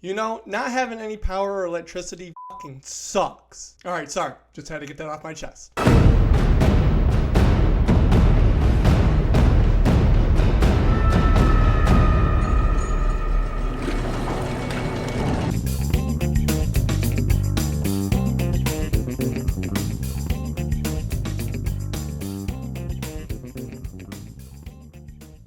You know, not having any power or electricity fucking sucks. Alright, sorry. Just had to get that off my chest.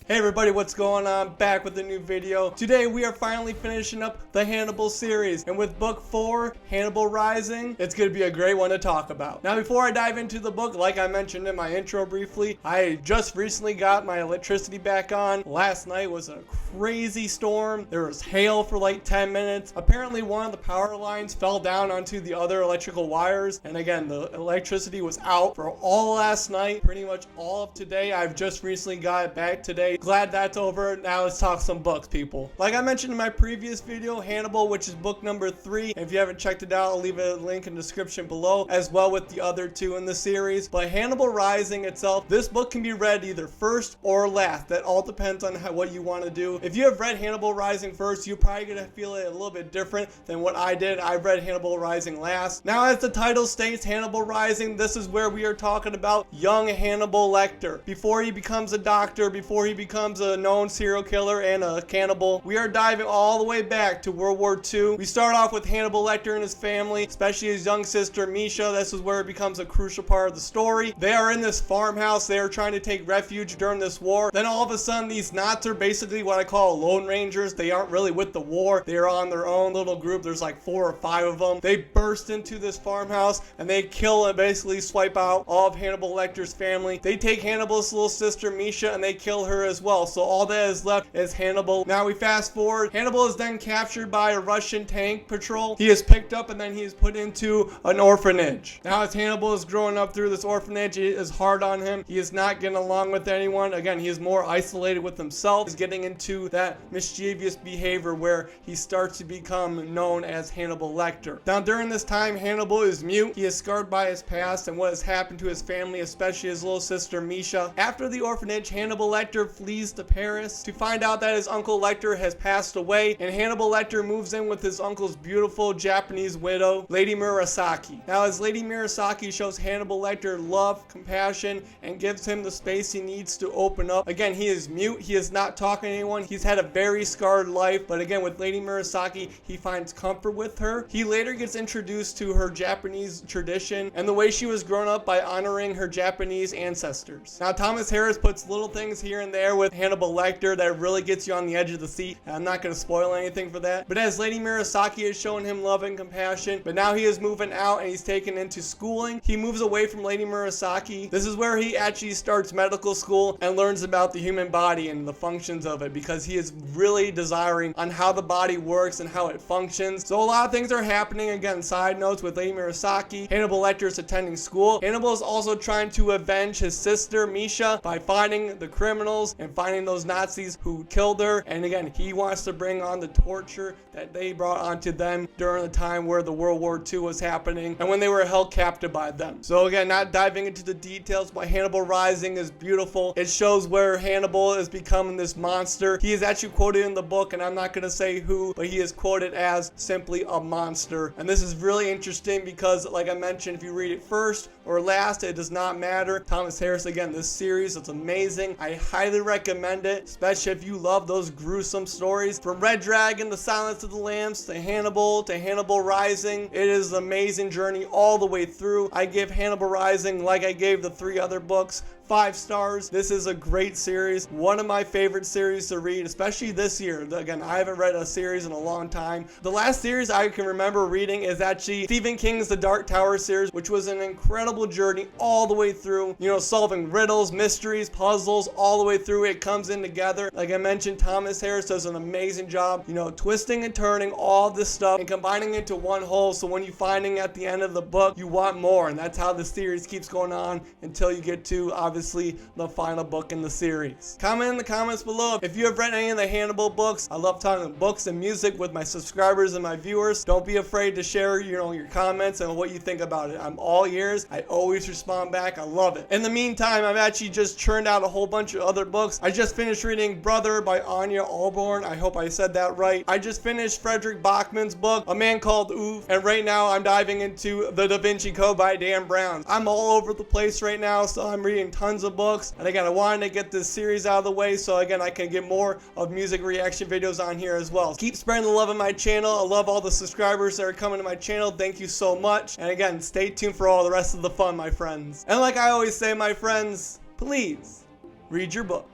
Hey everybody, what's going on? Back with a new video. Today we are finally finishing up the Hannibal series, and with book 4, Hannibal Rising, it's going to be a great one to talk about. Now before I dive into the book, like I mentioned in my intro briefly, I just recently got my electricity back on. Last night was a crazy storm. There was hail for like 10 minutes. Apparently one of the power lines fell down onto the other electrical wires, and again the electricity was out for all last night, pretty much all of today. I've just recently got it back today. Glad that's over. Now let's talk some books, people. Like I mentioned in my previous video, Hannibal, which is book number 3. If you haven't checked it out, I'll leave a link in the description below, as well with the other 2 in the series. But Hannibal Rising itself, this book can be read either first or last. That all depends on what you want to do. If you have read Hannibal Rising first, you're probably going to feel it a little bit different than what I did. I read Hannibal Rising last. Now, as the title states, Hannibal Rising, this is where we are talking about young Hannibal Lecter. Before he becomes a doctor, before he becomes a known serial killer and a cannibal, we are diving all the way back to World War II. We start off with Hannibal Lecter and his family, especially his young sister Misha. This is where it becomes a crucial part of the story. They are in this farmhouse. They are trying to take refuge during this war. Then all of a sudden, these Knots are basically what I call Lone Rangers. They aren't really with the war. They are on their own little group. There's like 4 or 5 of them. They burst into this farmhouse and they kill and basically swipe out all of Hannibal Lecter's family. They take Hannibal's little sister Misha and they kill her as well. So all that is left is Hannibal. Now we fast forward. Hannibal is then captured by a Russian tank patrol. He is picked up and then he is put into an orphanage. Now as Hannibal is growing up through this orphanage, it is hard on him. He is not getting along with anyone. Again, he is more isolated with himself. He's getting into that mischievous behavior where he starts to become known as Hannibal Lecter. Now during this time, Hannibal is mute. He is scarred by his past and what has happened to his family, especially his little sister Misha. After the orphanage, Hannibal Lecter flees to Paris to find out that his uncle Lecter has passed away, and Hannibal Lecter moves in with his uncle's beautiful Japanese widow, Lady Murasaki. Now as Lady Murasaki shows Hannibal Lecter love, compassion, and gives him the space he needs to open up. Again, he is mute. He is not talking to anyone. He's had a very scarred life, but again with Lady Murasaki, he finds comfort with her. He later gets introduced to her Japanese tradition and the way she was grown up by honoring her Japanese ancestors. Now Thomas Harris puts little things here and there with Hannibal Lecter that really gets you on the edge of the seat. I'm not going to spoil anything for that. But as Lady Murasaki is showing him love and compassion, but now he is moving out and he's taken into schooling. He moves away from Lady Murasaki. This is where he actually starts medical school and learns about the human body and the functions of it, because he is really desiring on how the body works and how it functions. So a lot of things are happening. Again, side notes with Lady Murasaki. Hannibal Lecter is attending school. Hannibal is also trying to avenge his sister Misha by finding the criminals and finding those Nazis who killed her. And again, he wants to bring on the torture that they brought onto them during the time where the World War II was happening and when they were held captive by them. So again, not diving into the details, but Hannibal Rising is beautiful. It shows where Hannibal is becoming this monster. He is actually quoted in the book, and I'm not going to say who, but he is quoted as simply a monster. And this is really interesting because, like I mentioned, if you read it first or last, it does not matter. Thomas Harris, again, this series, it's amazing. I highly recommend it, especially if you love those gruesome stories. From Red Dragon, The Silence of the Lambs, to Hannibal Rising, it is an amazing journey all the way through. I give Hannibal Rising, like I gave the 3 other books, 5 stars. This is a great series, one of my favorite series to read, especially this year. Again, I haven't read a series in a long time. The last series I can remember reading is actually Stephen King's The Dark Tower series, which was an incredible journey all the way through, you know, solving riddles, mysteries, puzzles, all the way through. It comes in together. Like I mentioned, Thomas Harris does an amazing job, you know, twisting and turning all this stuff and combining it into one whole, so when you're finding at the end of the book, you want more, and that's how the series keeps going on until you get to, obviously, obviously the final book in the series. Comment in the comments below if you have read any of the Hannibal books. I love talking books and music with my subscribers and my viewers. Don't be afraid to share, your comments and what you think about it. I'm all ears. I always respond back. I love it. In the meantime, I've actually just churned out a whole bunch of other books. I just finished reading Brother by Anya Alborn. I hope I said that right. I just finished Frederick Bachman's book, A Man Called Oof. And right now I'm diving into The Da Vinci Code by Dan Brown. I'm all over the place right now, so I'm reading tons of books. And again, I wanted to get this series out of the way so again I can get more of music reaction videos on here as well. Keep spreading the love of my channel. I love all the subscribers that are coming to my channel. Thank you so much. And again, stay tuned for all the rest of the fun, my friends. And like I always say, my friends, please read your book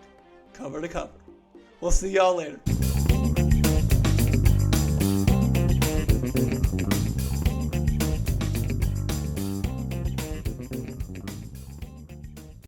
cover to cover. We'll see y'all later.